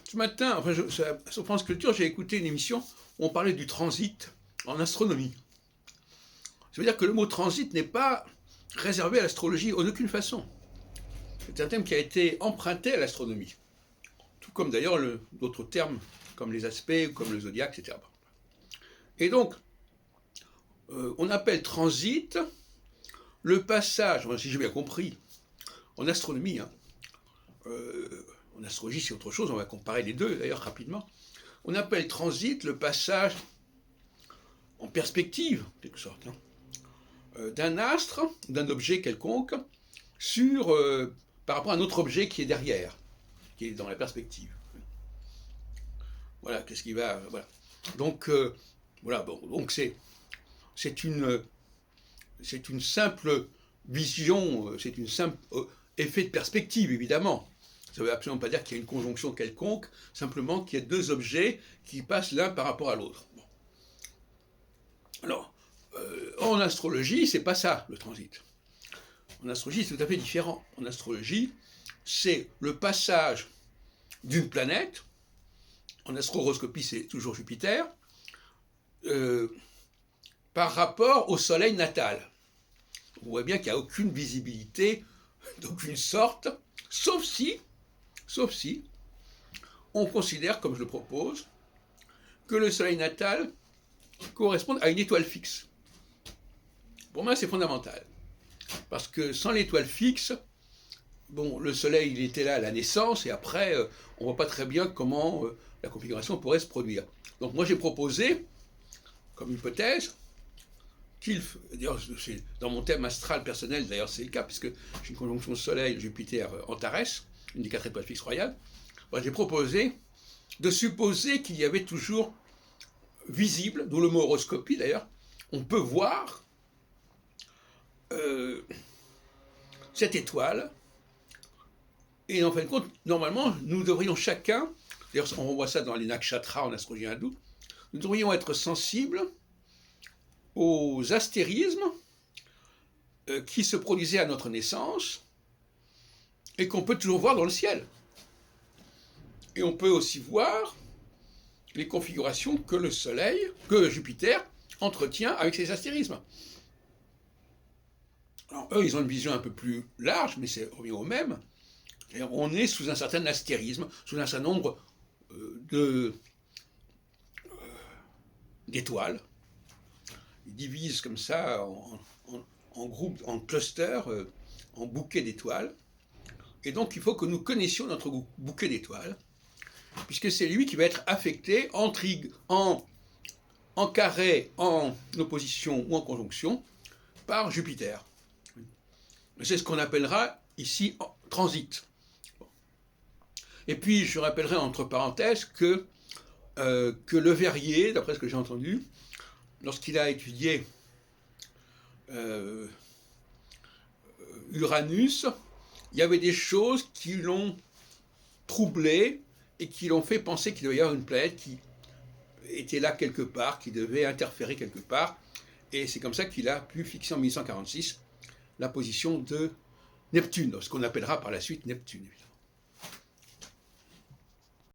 Ce matin, enfin, sur France Culture, j'ai écouté une émission où on parlait du transit en astronomie. Ça veut dire que le mot transit n'est pas réservé à l'astrologie en aucune façon. C'est un thème qui a été emprunté à l'astronomie. Tout comme d'ailleurs d'autres termes, comme les aspects, comme le zodiaque, etc. Et donc, on appelle transit le passage, si j'ai bien compris, en astronomie, en astrologie c'est autre chose, on va comparer les deux d'ailleurs rapidement, on appelle transit le passage en perspective, en quelque sorte, d'un astre, d'un objet quelconque, par rapport à un autre objet qui est derrière, qui est dans la perspective. Voilà, qu'est-ce qui va... Voilà. Donc, voilà, bon, donc c'est une simple vision, c'est une simple effet de perspective, évidemment. Ça ne veut absolument pas dire qu'il y a une conjonction quelconque, simplement qu'il y a deux objets qui passent l'un par rapport à l'autre. Bon. Alors, en astrologie, c'est pas ça, le transit. En astrologie, c'est tout à fait différent. En astrologie, c'est le passage d'une planète, en astro-horoscopie, c'est toujours Jupiter, par rapport au soleil natal. On voit bien qu'il n'y a aucune visibilité d'aucune sorte, sauf si on considère, comme je le propose, que le soleil natal correspond à une étoile fixe. Pour moi, c'est fondamental. Parce que sans l'étoile fixe, bon, le soleil, il était là à la naissance, et après, on ne voit pas très bien comment la configuration pourrait se produire. Donc moi, j'ai proposé, comme hypothèse, d'ailleurs, dans mon thème astral personnel, d'ailleurs c'est le cas, puisque j'ai une conjonction Soleil-Jupiter Antares, une des 4 étoiles fixes royales, j'ai proposé de supposer qu'il y avait toujours visible, d'où le mot horoscopie d'ailleurs, on peut voir cette étoile, et en fin de compte, normalement, nous devrions chacun, d'ailleurs on voit ça dans les nakshatras en astrologie hindoue, nous devrions être sensibles aux astérismes qui se produisaient à notre naissance et qu'on peut toujours voir dans le ciel. Et on peut aussi voir les configurations que le Soleil, que Jupiter entretient avec ces astérismes. Alors eux, ils ont une vision un peu plus large, mais c'est revient au même. On est sous un certain astérisme, sous un certain nombre d'étoiles. Ils divisent comme ça en groupes, en clusters, en bouquets d'étoiles. Et donc, il faut que nous connaissions notre bouquet d'étoiles, puisque c'est lui qui va être affecté en carré, en opposition ou en conjonction par Jupiter. C'est ce qu'on appellera ici transit. Et puis, je rappellerai entre parenthèses que Le Verrier, d'après ce que j'ai entendu, lorsqu'il a étudié Uranus, il y avait des choses qui l'ont troublé et qui l'ont fait penser qu'il devait y avoir une planète qui était là quelque part, qui devait interférer quelque part. Et c'est comme ça qu'il a pu fixer en 1846 la position de Neptune, ce qu'on appellera par la suite Neptune.